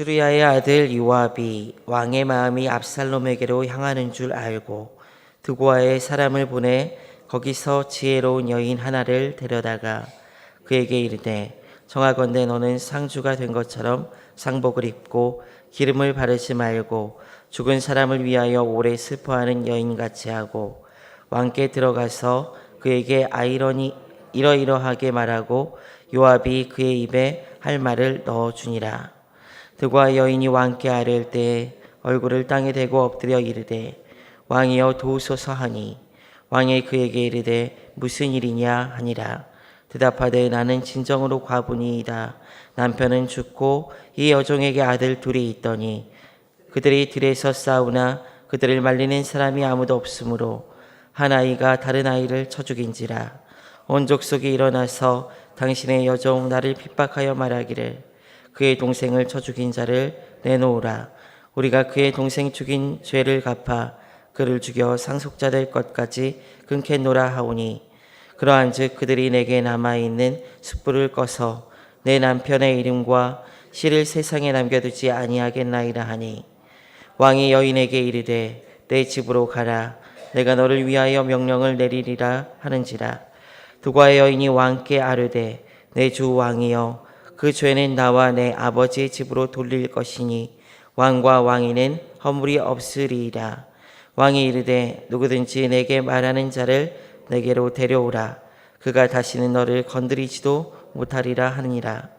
수리아의 아들 요압이 왕의 마음이 압살롬에게로 향하는 줄 알고 드고아에 사람을 보내 거기서 지혜로운 여인 하나를 데려다가 그에게 이르되 청하건대 너는 상주가 된 것처럼 상복을 입고 기름을 바르지 말고 죽은 사람을 위하여 오래 슬퍼하는 여인같이 하고 왕께 들어가서 그에게 이러이러하게 말하고 요압이 그의 입에 할 말을 넣어주니라. 드고아 여인이 왕께 아뢰을 때에 얼굴을 땅에 대고 엎드려 이르되 왕이여 도우소서 하니 왕이 그에게 이르되 무슨 일이냐 하니라. 대답하되 나는 진정으로 과부니이다. 남편은 죽고 이 여종에게 아들 둘이 있더니 그들이 들에서 싸우나 그들을 말리는 사람이 아무도 없으므로 한 아이가 다른 아이를 쳐 죽인지라. 온 족속이 일어나서 당신의 여종 나를 핍박하여 말하기를 그의 동생을 쳐 죽인 자를 내놓으라. 우리가 그의 동생 죽인 죄를 갚아 그를 죽여 상속자 될 것까지 끊겠노라 하오니 그러한즉 그들이 내게 남아있는 숯불을 꺼서 내 남편의 이름과 씨를 세상에 남겨두지 아니하겠나이다 하니 왕이 여인에게 이르되 내 집으로 가라. 내가 너를 위하여 명령을 내리리라 하는지라. 드고아의 여인이 왕께 아뢰되 내 주 왕이여 그 죄는 나와 내 아버지의 집으로 돌릴 것이니 왕과 왕위는 허물이 없으리이다. 왕이 이르되 누구든지 내게 말하는 자를 내게로 데려오라. 그가 다시는 너를 건드리지도 못하리라 하니라.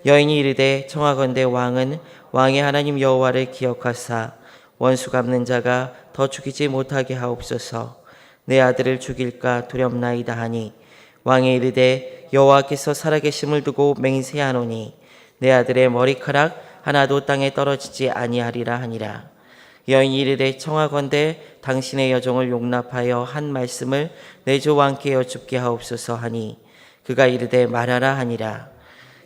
여인이 이르되 청하건대 왕은 왕의 하나님 여호와를 기억하사 원수 갚는 자가 더 죽이지 못하게 하옵소서. 내 아들을 죽일까 두렵나이다 하니 왕이 이르되 여호와께서 살아계심을 두고 맹세하노니 내 아들의 머리카락 하나도 땅에 떨어지지 아니하리라 하니라. 여인이 이르되 청하건대 당신의 여종을 용납하여 한 말씀을 내 주 왕께 여쭙게 하옵소서 하니 그가 이르되 말하라 하니라.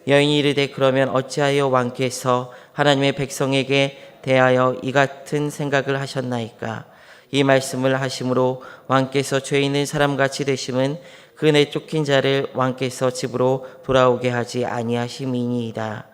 여인이 이르되 그러면 어찌하여 왕께서 하나님의 백성에게 대하여 이 같은 생각을 하셨나이까? 이 말씀을 하심으로 왕께서 죄 있는 사람같이 되심은 그 내쫓긴 자를 왕께서 집으로 돌아오게 하지 아니하심이니이다.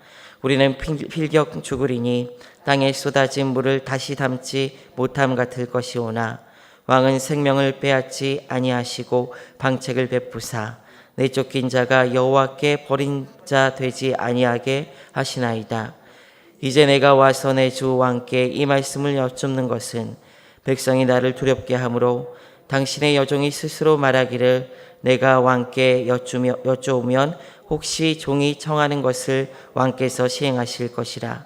우리는 필격 죽으리니 땅에 쏟아진 물을 다시 담지 못함 같을 것이오나 왕은 생명을 빼앗지 아니하시고 방책을 베푸사 내쫓긴 자가 여호와께 버린 자 되지 아니하게 하시나이다. 이제 내가 와서 내 주 왕께 이 말씀을 여쭙는 것은 백성이 나를 두렵게 하므로 당신의 여종이 스스로 말하기를 내가 왕께 여쭈오면 혹시 종이 청하는 것을 왕께서 시행하실 것이라.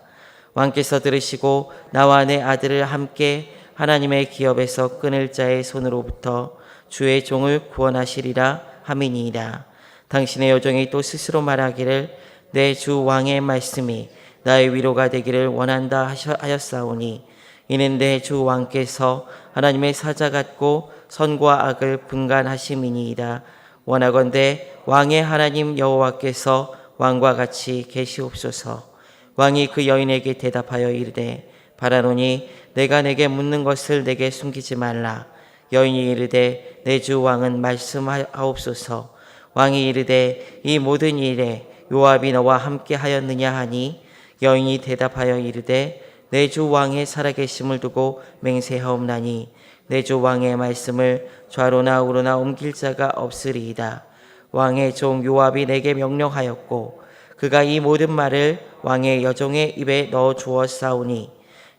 왕께서 들으시고 나와 내 아들을 함께 하나님의 기업에서 끊을 자의 손으로부터 주의 종을 구원하시리라 함이니이다. 당신의 여종이 또 스스로 말하기를 내 주 왕의 말씀이 나의 위로가 되기를 원한다 하였사오니 이는 내 주 왕께서 하나님의 사자 같고 선과 악을 분간하심이니이다. 원하건대 왕의 하나님 여호와께서 왕과 같이 계시옵소서. 왕이 그 여인에게 대답하여 이르되 바라노니 내가 내게 묻는 것을 내게 숨기지 말라. 여인이 이르되 내 주 왕은 말씀하옵소서. 왕이 이르되 이 모든 일에 요압이 너와 함께 하였느냐 하니 여인이 대답하여 이르되 내 주 왕의 살아계심을 두고 맹세하옵나니 내 주 왕의 말씀을 좌로나 우로나 옮길 자가 없으리이다. 왕의 종 요압이 내게 명령하였고 그가 이 모든 말을 왕의 여종의 입에 넣어 주었사오니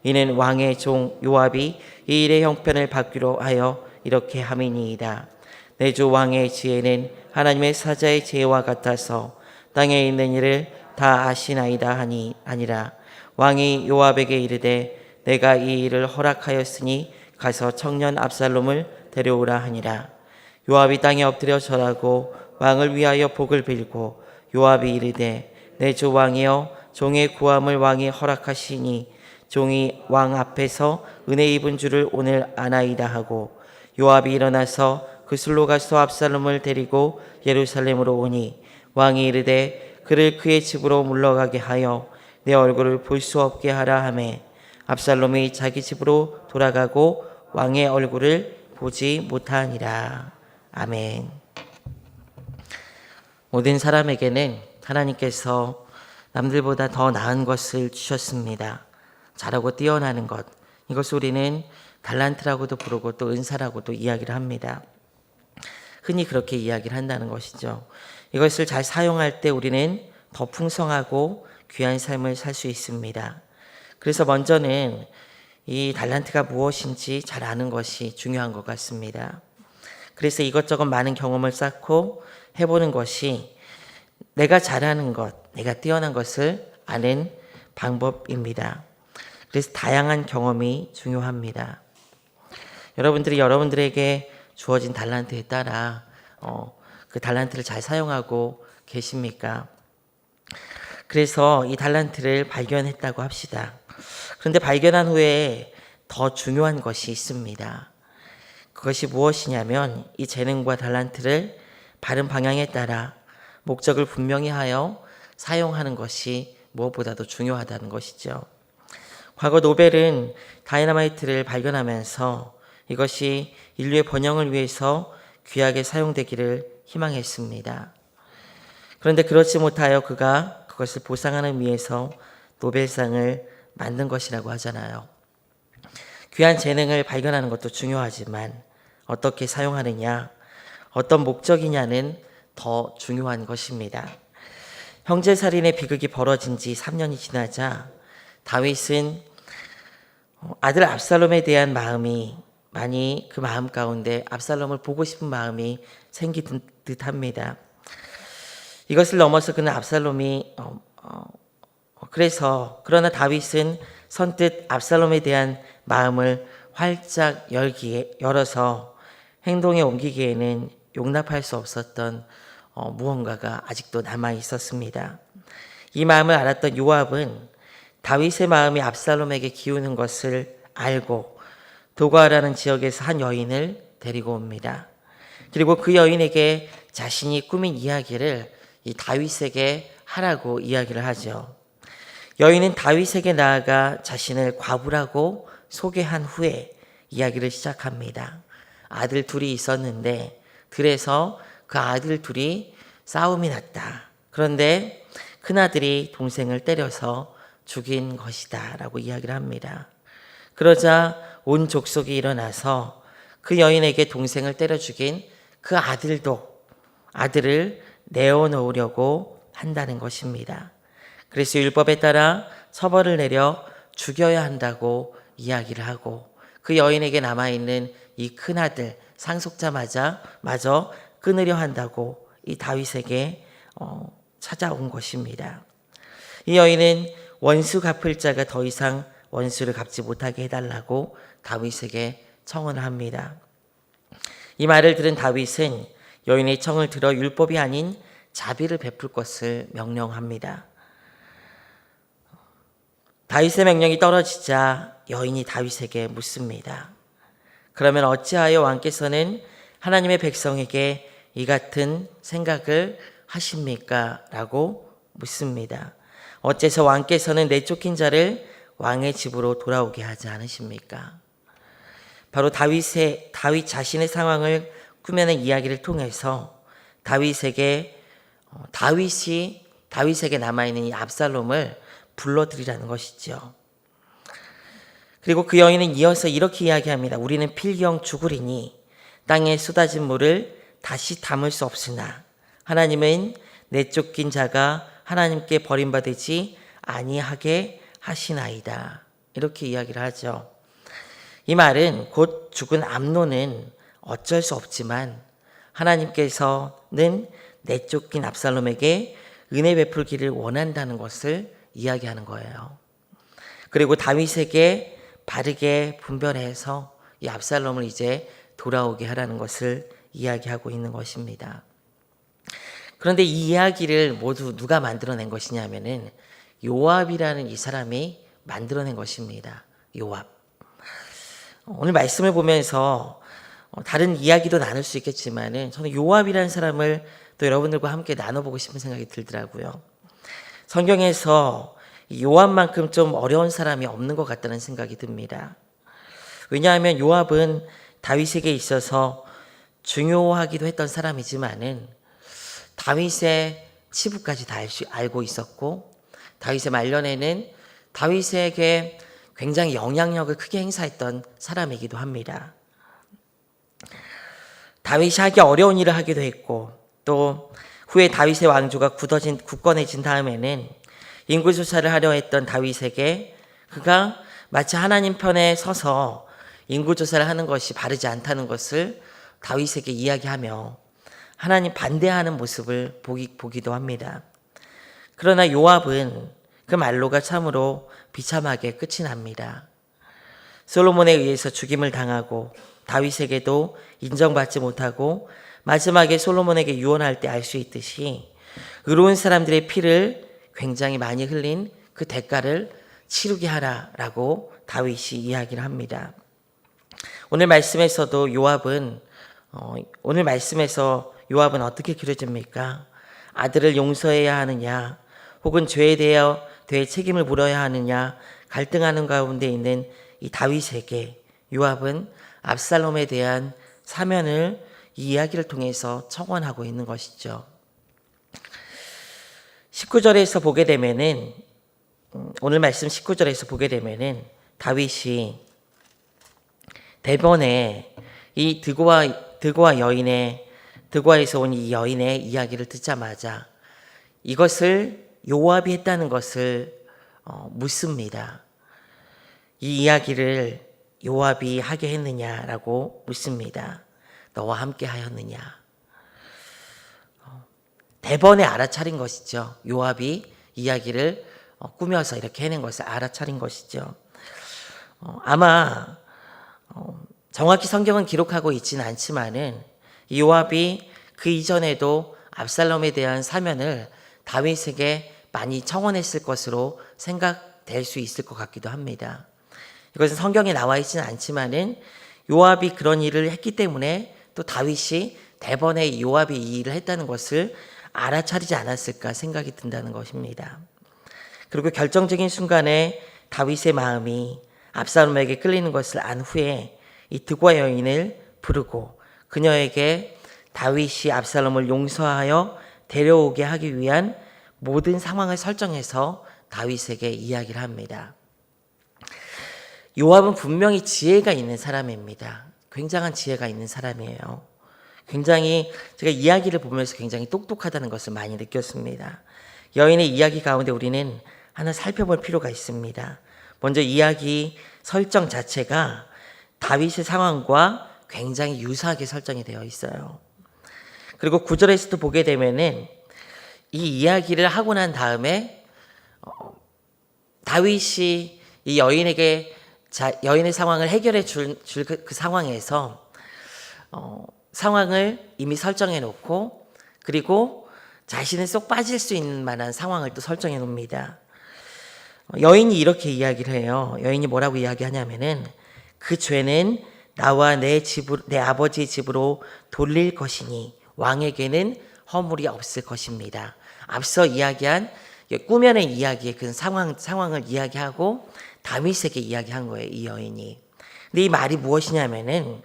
이는 왕의 종 요압이 이 일의 형편을 받기로 하여 이렇게 함이니이다. 내 주 왕의 지혜는 하나님의 사자의 지혜와 같아서 땅에 있는 일을 다 아시나이다 하니 아니라. 왕이 요압에게 이르되 내가 이 일을 허락하였으니 가서 청년 압살롬을 데려오라 하니라. 요압이 땅에 엎드려 절하고 왕을 위하여 복을 빌고 요압이 이르되 내 주 왕이여 종의 구함을 왕이 허락하시니 종이 왕 앞에서 은혜 입은 줄을 오늘 아나이다 하고 요압이 일어나서 그술로 가서 압살롬을 데리고 예루살렘으로 오니 왕이 이르되 그를 그의 집으로 물러가게 하여 내 얼굴을 볼 수 없게 하라 하매 압살롬이 자기 집으로 돌아가고 왕의 얼굴을 보지 못하니라. 아멘. 모든 사람에게는 하나님께서 남들보다 더 나은 것을 주셨습니다. 잘하고 뛰어나는 것, 이것을 우리는 달란트라고도 부르고 또 은사라고도 이야기를 합니다. 흔히 그렇게 이야기를 한다는 것이죠. 이것을 잘 사용할 때 우리는 더 풍성하고 귀한 삶을 살 수 있습니다. 그래서 먼저는 이 달란트가 무엇인지 잘 아는 것이 중요한 것 같습니다. 그래서 이것저것 많은 경험을 쌓고 해보는 것이 내가 잘하는 것, 내가 뛰어난 것을 아는 방법입니다. 그래서 다양한 경험이 중요합니다. 여러분들이 여러분들에게 주어진 달란트에 따라 그 달란트를 잘 사용하고 계십니까? 그래서 이 달란트를 발견했다고 합시다. 그런데 발견한 후에 더 중요한 것이 있습니다. 그것이 무엇이냐면 이 재능과 달란트를 바른 방향에 따라 목적을 분명히 하여 사용하는 것이 무엇보다도 중요하다는 것이죠. 과거 노벨은 다이너마이트를 발견하면서 이것이 인류의 번영을 위해서 귀하게 사용되기를 희망했습니다. 그런데 그렇지 못하여 그가 그것을 보상하는 위해서 노벨상을 만든 것이라고 하잖아요. 귀한 재능을 발견하는 것도 중요하지만 어떻게 사용하느냐, 어떤 목적이냐는 더 중요한 것입니다. 형제살인의 비극이 벌어진 지 3년이 지나자 다윗은 아들 압살롬에 대한 마음이 많이 그 마음 가운데 압살롬을 보고 싶은 마음이 생긴 듯합니다. 이것을 넘어서 그는 압살롬이 그러나 다윗은 선뜻 압살롬에 대한 마음을 활짝 열어서 행동에 옮기기에는 용납할 수 없었던 무언가가 아직도 남아 있었습니다. 이 마음을 알았던 요압은 다윗의 마음이 압살롬에게 기우는 것을 알고 도가라는 지역에서 한 여인을 데리고 옵니다. 그리고 그 여인에게 자신이 꾸민 이야기를 이 다윗에게 하라고 이야기를 하죠. 여인은 다윗에게 나아가 자신을 과부라고 소개한 후에 이야기를 시작합니다. 아들 둘이 있었는데 들에서 그 아들 둘이 싸움이 났다. 그런데 큰아들이 동생을 때려서 죽인 것이다 라고 이야기를 합니다. 그러자 온 족속이 일어나서 그 여인에게 동생을 때려 죽인 그 아들을 내어놓으려고 한다는 것입니다. 그래서 율법에 따라 처벌을 내려 죽여야 한다고 이야기를 하고 그 여인에게 남아있는 이 큰아들 상속자마저 끊으려 한다고 이 다윗에게 찾아온 것입니다. 이 여인은 원수 갚을 자가 더 이상 원수를 갚지 못하게 해달라고 다윗에게 청원을 합니다. 이 말을 들은 다윗은 여인의 청을 들어 율법이 아닌 자비를 베풀 것을 명령합니다. 다윗의 명령이 떨어지자 여인이 다윗에게 묻습니다. 그러면 어찌하여 왕께서는 하나님의 백성에게 이 같은 생각을 하십니까? 라고 묻습니다. 어째서 왕께서는 내쫓긴 자를 왕의 집으로 돌아오게 하지 않으십니까? 바로 다윗 자신의 상황을 꾸며낸 이야기를 통해서 다윗에게 남아있는 이 압살롬을 불러들이라는 것이죠. 그리고 그 여인은 이어서 이렇게 이야기합니다. 우리는 필경 죽으리니 땅에 쏟아진 물을 다시 담을 수 없으나 하나님은 내쫓긴 자가 하나님께 버림받지 아니하게 하시나이다. 이렇게 이야기를 하죠. 이 말은 곧 죽은 암논은 어쩔 수 없지만 하나님께서는 내쫓긴 압살롬에게 은혜 베풀기를 원한다는 것을 이야기하는 거예요. 그리고 다윗에게 바르게 분별해서 이 압살롬을 이제 돌아오게 하라는 것을 이야기하고 있는 것입니다. 그런데 이 이야기를 모두 누가 만들어낸 것이냐면은 요압이라는 이 사람이 만들어낸 것입니다. 요압. 오늘 말씀을 보면서 다른 이야기도 나눌 수 있겠지만은 저는 요압이라는 사람을 또 여러분들과 함께 나눠보고 싶은 생각이 들더라고요. 성경에서 요압만큼 좀 어려운 사람이 없는 것 같다는 생각이 듭니다. 왜냐하면 요압은 다윗에게 있어서 중요하기도 했던 사람이지만은 다윗의 치부까지 다 알고 있었고 다윗의 말년에는 다윗에게 굉장히 영향력을 크게 행사했던 사람이기도 합니다. 다윗이 하기 어려운 일을 하기도 했고, 또 후에 다윗의 왕조가 굳건해진 다음에는 인구조사를 하려 했던 다윗에게 그가 마치 하나님 편에 서서 인구조사를 하는 것이 바르지 않다는 것을 다윗에게 이야기하며 하나님 반대하는 모습을 보기도 합니다. 그러나 요압은 그 말로가 참으로 비참하게 끝이 납니다. 솔로몬에 의해서 죽임을 당하고 다윗에게도 인정받지 못하고 마지막에 솔로몬에게 유언할 때 알 수 있듯이 의로운 사람들의 피를 굉장히 많이 흘린 그 대가를 치르게 하라라고 다윗이 이야기를 합니다. 오늘 말씀에서 요압은 어떻게 그려집니까? 아들을 용서해야 하느냐, 혹은 죄에 대해 책임을 물어야 하느냐 갈등하는 가운데 있는 이 다윗에게 요압은 압살롬에 대한 사면을 이 이야기를 통해서 청원하고 있는 것이죠. 19절에서 보게 되면은, 오늘 말씀 19절에서 보게 되면은 다윗이 대번에 이 드고아에서 온 이 여인의 이야기를 듣자마자 이것을 요압이 했다는 것을 묻습니다. 이 이야기를 요압이 하게 했느냐라고 묻습니다. 너와 함께 하였느냐. 대번에 알아차린 것이죠. 요압이 이야기를 꾸며서 이렇게 해낸 것을 알아차린 것이죠. 아마 정확히 성경은 기록하고 있지는 않지만은 요압이 그 이전에도 압살롬에 대한 사면을 다윗에게 많이 청원했을 것으로 생각될 수 있을 것 같기도 합니다. 이것은 성경에 나와 있지는 않지만은 요압이 그런 일을 했기 때문에 또 다윗이 대번에 요압이 이 일을 했다는 것을 알아차리지 않았을까 생각이 든다는 것입니다. 그리고 결정적인 순간에 다윗의 마음이 압살롬에게 끌리는 것을 안 후에 이 드고아 여인을 부르고 그녀에게 다윗이 압살롬을 용서하여 데려오게 하기 위한 모든 상황을 설정해서 다윗에게 이야기를 합니다. 요압은 분명히 지혜가 있는 사람입니다. 굉장한 지혜가 있는 사람이에요. 굉장히 제가 이야기를 보면서 굉장히 똑똑하다는 것을 많이 느꼈습니다. 여인의 이야기 가운데 우리는 하나 살펴볼 필요가 있습니다. 먼저 이야기 설정 자체가 다윗의 상황과 굉장히 유사하게 설정이 되어 있어요. 그리고 9절에서도 보게 되면은 이 이야기를 하고 난 다음에 다윗이 이 여인에게 여인의 상황을 해결해 줄 그 상황에서 상황을 이미 설정해 놓고 그리고 자신은 쏙 빠질 수 있는 만한 상황을 또 설정해 놓습니다. 여인이 이렇게 이야기를 해요. 여인이 뭐라고 이야기하냐면은 그 죄는 나와 내 아버지의 집으로 돌릴 것이니 왕에게는 허물이 없을 것입니다. 앞서 이야기한 꾸며낸 이야기의 그 상황을 이야기하고 다윗에게 이야기한 거예요, 이 여인이. 근데 이 말이 무엇이냐면은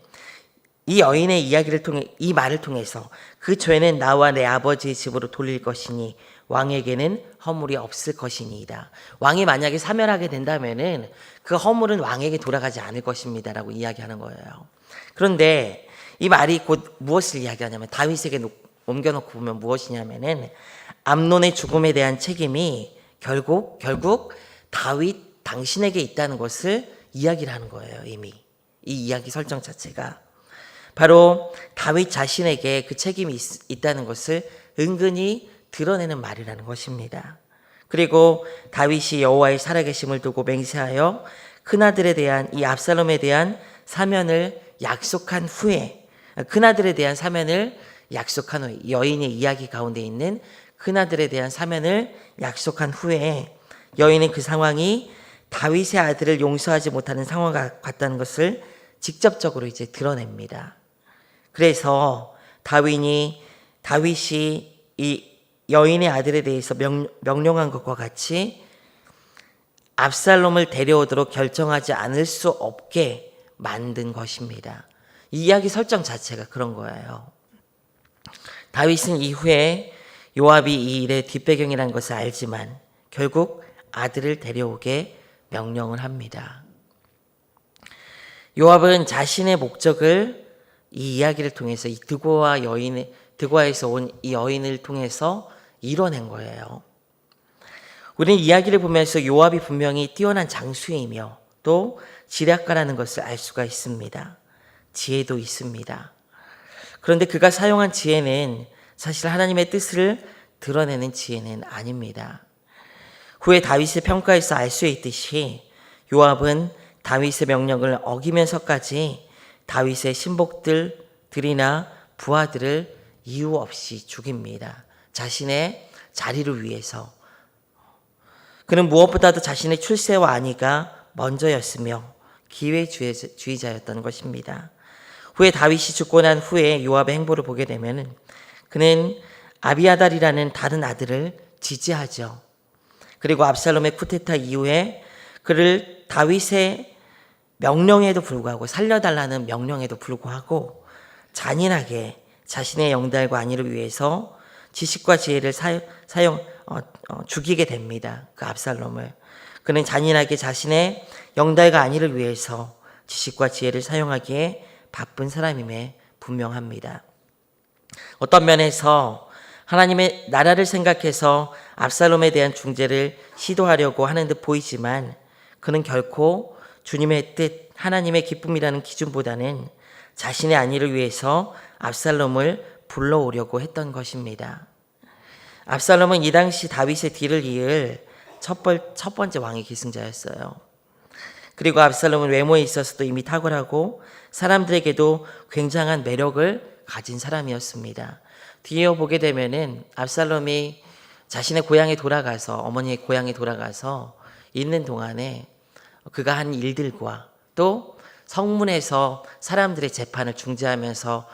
이 여인의 이야기를 통해, 이 말을 통해서 그 죄는 나와 내 아버지의 집으로 돌릴 것이니 왕에게는 허물이 없을 것이니이다. 왕이 만약에 사면하게 된다면은 그 허물은 왕에게 돌아가지 않을 것입니다라고 이야기하는 거예요. 그런데 이 말이 곧 무엇을 이야기하냐면 다윗에게 옮겨놓고 보면 무엇이냐면은 암논의 죽음에 대한 책임이 결국 다윗 당신에게 있다는 것을 이야기를 하는 거예요. 이미 이 이야기 설정 자체가 바로 다윗 자신에게 그 책임이 있다는 것을 은근히 드러내는 말이라는 것입니다. 그리고 다윗이 여호와의 살아계심을 두고 맹세하여 큰아들에 대한 이 압살롬에 대한 사면을 약속한 후에 큰아들에 대한 사면을 약속한 후에 여인의 이야기 가운데 있는 큰아들에 대한 사면을 약속한 후에 여인은 그 상황이 다윗의 아들을 용서하지 못하는 상황과 같다는 것을 직접적으로 이제 드러냅니다. 그래서 다윗이 이 여인의 아들에 대해서 명령한 것과 같이 압살롬을 데려오도록 결정하지 않을 수 없게 만든 것입니다. 이 이야기 설정 자체가 그런 거예요. 다윗은 이후에 요압이 이 일의 뒷배경이라는 것을 알지만 결국 아들을 데려오게 명령을 합니다. 요압은 자신의 목적을 이 이야기를 통해서 이 드고아에서 온 이 여인을 통해서 이뤄낸 거예요. 우리는 이야기를 보면서 요압이 분명히 뛰어난 장수이며 또 지략가라는 것을 알 수가 있습니다. 지혜도 있습니다. 그런데 그가 사용한 지혜는 사실 하나님의 뜻을 드러내는 지혜는 아닙니다. 후에 다윗의 평가에서 알 수 있듯이 요압은 다윗의 명령을 어기면서까지 다윗의 신복들이나 부하들을 이유 없이 죽입니다. 자신의 자리를 위해서. 그는 무엇보다도 자신의 출세와 안위가 먼저였으며 기회주의자였던 것입니다. 후에 다윗이 죽고 난 후에 요압의 행보를 보게 되면 그는 아비아달이라는 다른 아들을 지지하죠. 그리고 압살롬의 쿠데타 이후에 그를 다윗의 명령에도 불구하고 살려달라는 명령에도 불구하고 잔인하게 자신의 영달과 안위를 위해서 지식과 지혜를 죽이게 됩니다. 그 압살롬을. 그는 잔인하게 자신의 영달과 안위를 위해서 지식과 지혜를 사용하기에 바쁜 사람임에 분명합니다. 어떤 면에서 하나님의 나라를 생각해서 압살롬에 대한 중재를 시도하려고 하는 듯 보이지만 그는 결코 주님의 뜻, 하나님의 기쁨이라는 기준보다는 자신의 안위를 위해서 압살롬을 불러오려고 했던 것입니다. 압살롬은 이 당시 다윗의 뒤를 이을 첫 번째 왕의 계승자였어요. 그리고 압살롬은 외모에 있어서도 이미 탁월하고 사람들에게도 굉장한 매력을 가진 사람이었습니다. 뒤에 보게 되면은 압살롬이 자신의 고향에 돌아가서 어머니의 고향에 돌아가서 있는 동안에 그가 한 일들과 또 성문에서 사람들의 재판을 중재하면서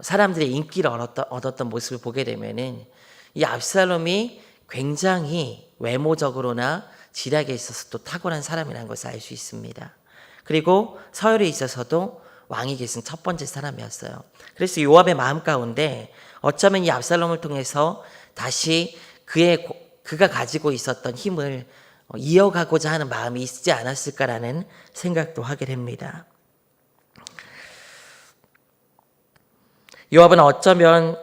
사람들의 인기를 얻었던 모습을 보게 되면은 이 압살롬이 굉장히 외모적으로나 지략에 있어서 또 탁월한 사람이라는 것을 알 수 있습니다. 그리고 서열에 있어서도 왕이 계승 첫 번째 사람이었어요. 그래서 요압의 마음 가운데 어쩌면 이 압살롬을 통해서 다시 그가 가지고 있었던 힘을 이어가고자 하는 마음이 있지 않았을까라는 생각도 하게 됩니다. 요압은 어쩌면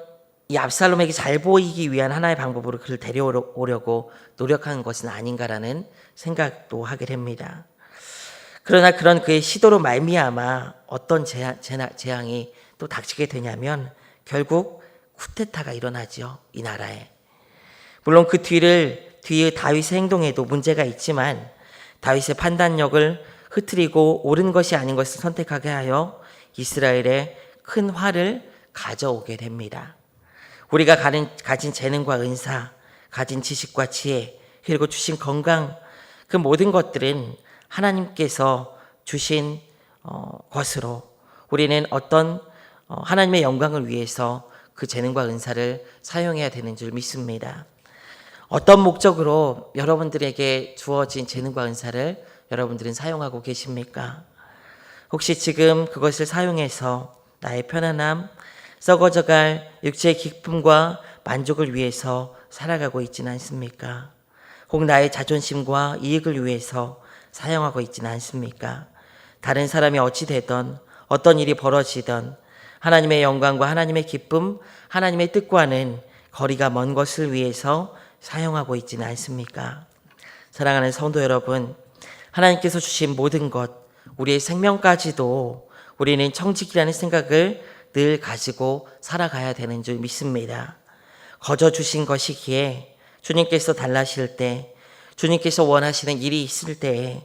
이 압살롬에게 잘 보이기 위한 하나의 방법으로 그를 데려오려고 노력한 것은 아닌가라는 생각도 하게 됩니다. 그러나 그런 그의 시도로 말미암아 어떤 재앙이 또 닥치게 되냐면 결국 쿠데타가 일어나죠. 이 나라에. 물론 그 뒤의 다윗의 행동에도 문제가 있지만 다윗의 판단력을 흐트리고 옳은 것이 아닌 것을 선택하게 하여 이스라엘에 큰 화를 가져오게 됩니다. 우리가 가진 재능과 은사, 가진 지식과 지혜, 그리고 주신 건강, 그 모든 것들은 하나님께서 주신 것으로 우리는 어떤 하나님의 영광을 위해서 그 재능과 은사를 사용해야 되는 줄 믿습니다. 어떤 목적으로 여러분들에게 주어진 재능과 은사를 여러분들은 사용하고 계십니까? 혹시 지금 그것을 사용해서 나의 편안함, 썩어져갈 육체의 기쁨과 만족을 위해서 살아가고 있지는 않습니까? 혹 나의 자존심과 이익을 위해서 사용하고 있지는 않습니까? 다른 사람이 어찌 되든 어떤 일이 벌어지든 하나님의 영광과 하나님의 기쁨, 하나님의 뜻과는 거리가 먼 것을 위해서 사용하고 있지는 않습니까? 사랑하는 성도 여러분, 하나님께서 주신 모든 것, 우리의 생명까지도 우리는 청직이라는 생각을 늘 가지고 살아가야 되는 줄 믿습니다. 거저 주신 것이기에 주님께서 달라실 때, 주님께서 원하시는 일이 있을 때에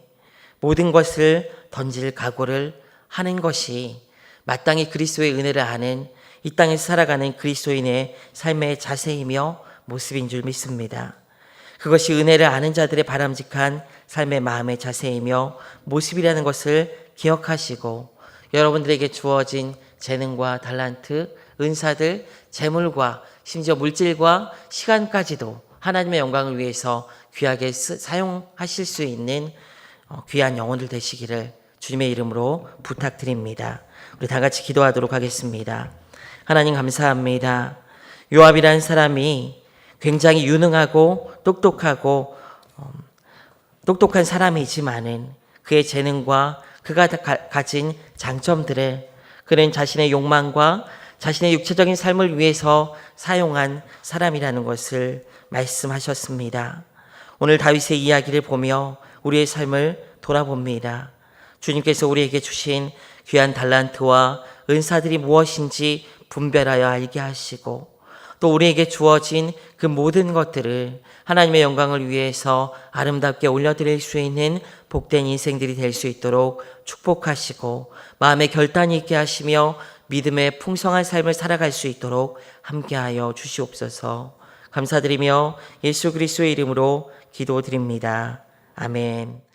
모든 것을 던질 각오를 하는 것이 마땅히 그리스도의 은혜를 아는 이 땅에서 살아가는 그리스도인의 삶의 자세이며 모습인 줄 믿습니다. 그것이 은혜를 아는 자들의 바람직한 삶의 마음의 자세이며 모습이라는 것을 기억하시고 여러분들에게 주어진 재능과 달란트, 은사들, 재물과 심지어 물질과 시간까지도 하나님의 영광을 위해서 귀하게 사용하실 수 있는 귀한 영혼들 되시기를 주님의 이름으로 부탁드립니다. 우리 다 같이 기도하도록 하겠습니다. 하나님 감사합니다. 요압이라는 사람이 굉장히 유능하고 똑똑하고 똑똑한 사람이지만은 그의 재능과 그가 가진 장점들을 그는 자신의 욕망과 자신의 육체적인 삶을 위해서 사용한 사람이라는 것을 말씀하셨습니다. 오늘 다윗의 이야기를 보며 우리의 삶을 돌아봅니다. 주님께서 우리에게 주신 귀한 달란트와 은사들이 무엇인지 분별하여 알게 하시고 또 우리에게 주어진 그 모든 것들을 하나님의 영광을 위해서 아름답게 올려드릴 수 있는 복된 인생들이 될 수 있도록 축복하시고 마음의 결단이 있게 하시며 믿음의 풍성한 삶을 살아갈 수 있도록 함께하여 주시옵소서. 감사드리며 예수 그리스도의 이름으로 기도드립니다. 아멘.